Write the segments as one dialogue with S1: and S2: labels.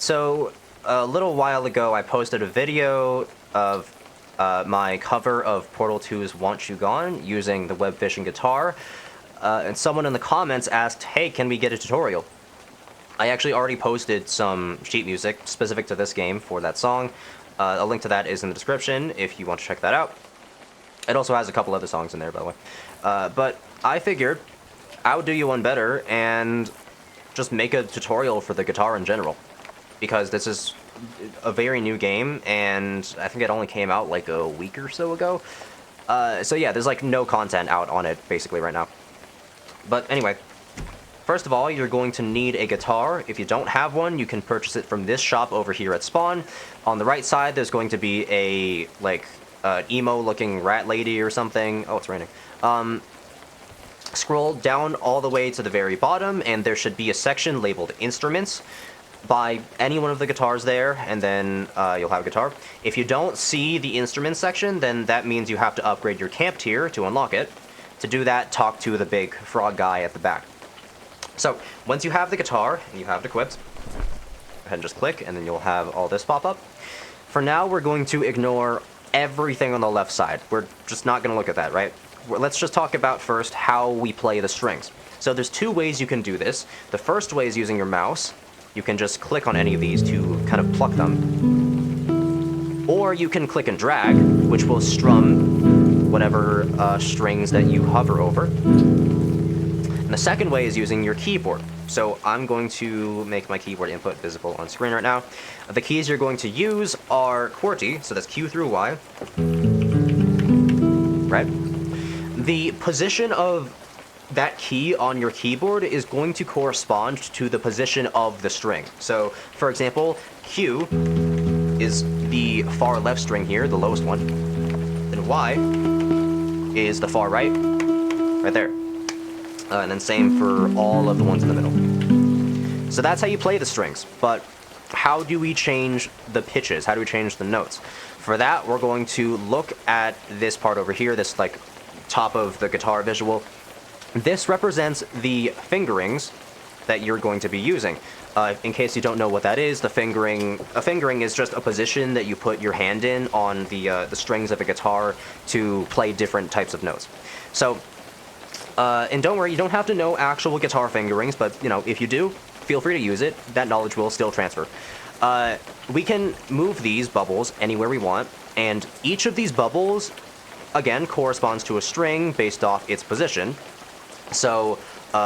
S1: So, a little while ago, I posted a video of my cover of Portal 2's Want You Gone using the WEBFISHING guitar, and someone in the comments asked, hey, can we get a tutorial? I actually already posted some sheet music specific to this game for that song. A link to that is in the description if you want to check that out. It also has a couple other songs in there, by the way. But I figured I would do you one better and just make a tutorial for the guitar in general, because this is a very new game, and I think it only came out like a week or so ago. So yeah, there's like no content out on it basically right now. But anyway, first of all, you're going to need a guitar. If you don't have one, you can purchase it from this shop over here at Spawn. On the right side, there's going to be a like emo-looking rat lady or something. Oh, it's raining. Scroll down all the way to the very bottom, and there should be a section labeled Instruments. Buy any one of the guitars there, and then you'll have a guitar. If you don't see the Instruments section, then that means you have to upgrade your camp tier to unlock it. To do that, talk to the big frog guy at the back. So, once you have the guitar, and you have it equipped, go ahead and just click, and then you'll have all this pop up. For now, we're going to ignore everything on the left side. We're just not going to look at that, right? Let's just talk about first how we play the strings. So there's two ways you can do this. The first way is using your mouse. You can just click on any of these to kind of pluck them. Or you can click and drag, which will strum whatever strings that you hover over. And the second way is using your keyboard. So I'm going to make my keyboard input visible on screen right now. The keys you're going to use are QWERTY, so that's Q through Y. Right? The position of that key on your keyboard is going to correspond to the position of the string. So, for example, Q is the far left string here, the lowest one. Then Y is the far right, right there. And then same for all of the ones in the middle. So that's how you play the strings. But how do we change the pitches? How do we change the notes? For that, we're going to look at this part over here, this like top of the guitar visual. This represents the fingerings that you're going to be using. In case you don't know what that is, a fingering is just a position that you put your hand in on the strings of a guitar to play different types of notes. So, and don't worry, you don't have to know actual guitar fingerings, but you know, if you do, feel free to use it. That knowledge will still transfer. We can move these bubbles anywhere we want, and each of these bubbles, again, corresponds to a string based off its position. So,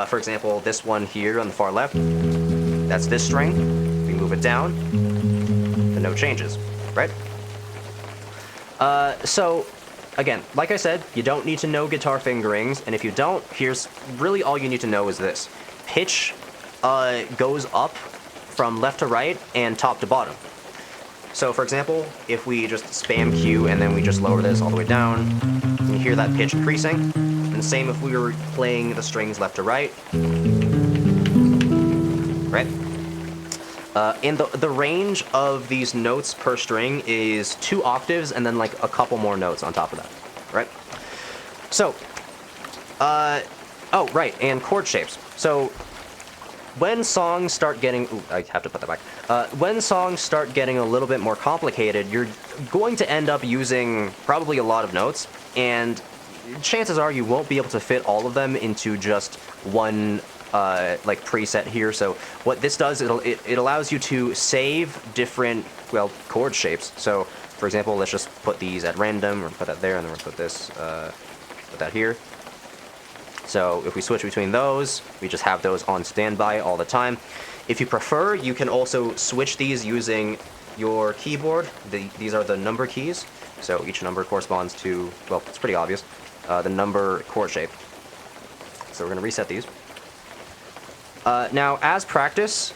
S1: for example, this one here on the far left, that's this string. We move it down, the note changes, right? So, again, like I said, you don't need to know guitar fingerings, and if you don't, here's really all you need to know is this. Pitch goes up from left to right and top to bottom. So, for example, if we just spam Q and then we just lower this all the way down, you hear that pitch increasing. And same if we were playing the strings left to right. Right? And the range of these notes per string is 2 octaves and then like a couple more notes on top of that. Right? So, oh, right, and chord shapes. So, when songs start getting... Ooh, I have to put that back. When songs start getting a little bit more complicated, you're going to end up using probably a lot of notes, and chances are you won't be able to fit all of them into just one like preset here. So what this does, it allows you to save different, well, chord shapes. So, for example, let's just put these at random, or put that there, and then we'll put this, put that here. So if we switch between those, we just have those on standby all the time. If you prefer, you can also switch these using your keyboard. These are the number keys. So each number corresponds to, well, it's pretty obvious, the number chord shape. So we're going to reset these. Now, as practice,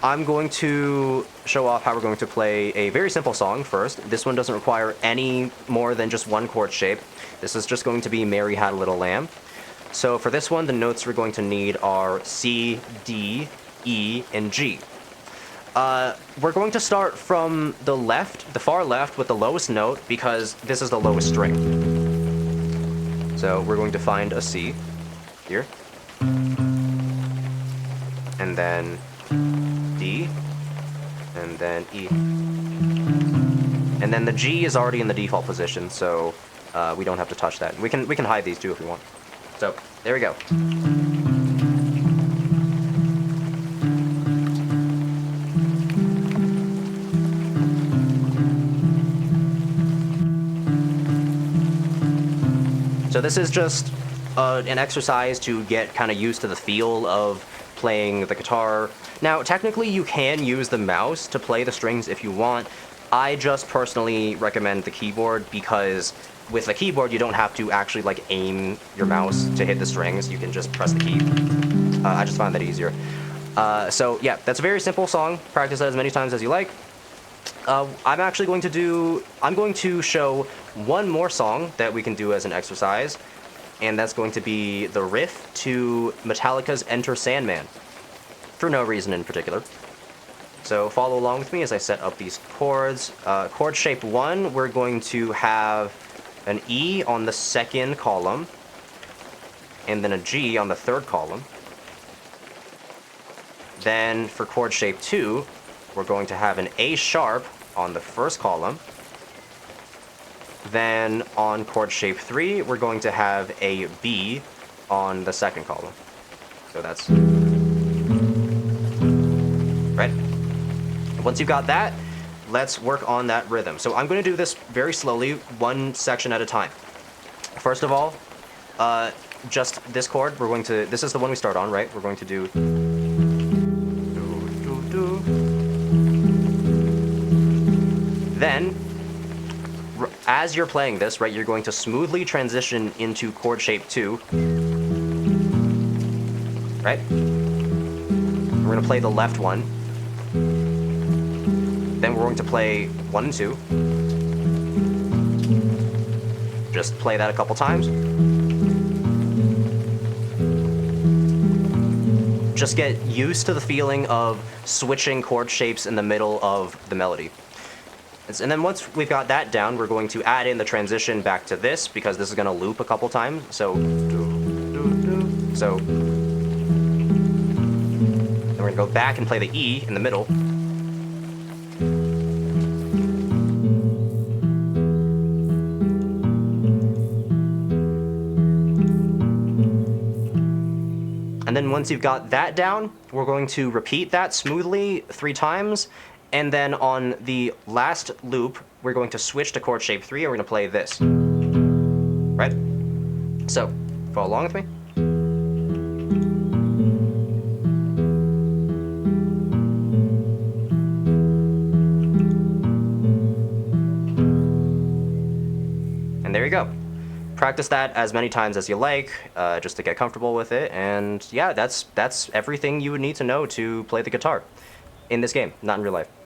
S1: I'm going to show off how we're going to play a very simple song first. This one doesn't require any more than just one chord shape. This is just going to be Mary Had a Little Lamb. So for this one, the notes we're going to need are C, D, E, and G. We're going to start from the left, the far left, with the lowest note, because this is the lowest string. So we're going to find a C here. And then D, and then E. And then the G is already in the default position, so we don't have to touch that. We can hide these too if we want. So there we go. So this is just an exercise to get kind of used to the feel of playing the guitar. Now, technically, you can use the mouse to play the strings if you want. I just personally recommend the keyboard because with the keyboard, you don't have to actually like aim your mouse to hit the strings. You can just press the key. I just find that easier. So yeah, that's a very simple song. Practice that as many times as you like. I'm going to show one more song that we can do as an exercise, and that's going to be the riff to Metallica's Enter Sandman, for no reason in particular. So follow along with me as I set up these chords. Chord shape 1, we're going to have an E on the second column, and then a G on the third column. Then for chord shape 2, we're going to have an A sharp on the first column. Then on chord shape 3, we're going to have a B on the second column. So that's right. Once you've got that, let's work on that rhythm. So I'm going to do this very slowly, one section at a time. First of all, just this chord, this is the one we start on, right? We're going to do do. Then, as you're playing this, right, you're going to smoothly transition into chord shape 2. Right? We're going to play the left one. Then we're going to play 1 and 2. Just play that a couple times. Just get used to the feeling of switching chord shapes in the middle of the melody. And then once we've got that down, we're going to add in the transition back to this, because this is going to loop a couple times. So, then we're going to go back and play the E in the middle. And then once you've got that down, we're going to repeat that smoothly 3 times. And then on the last loop, we're going to switch to chord shape 3, and we're going to play this. Right? So, follow along with me. And there you go. Practice that as many times as you like, just to get comfortable with it. And yeah, that's everything you would need to know to play the guitar in this game, not in real life.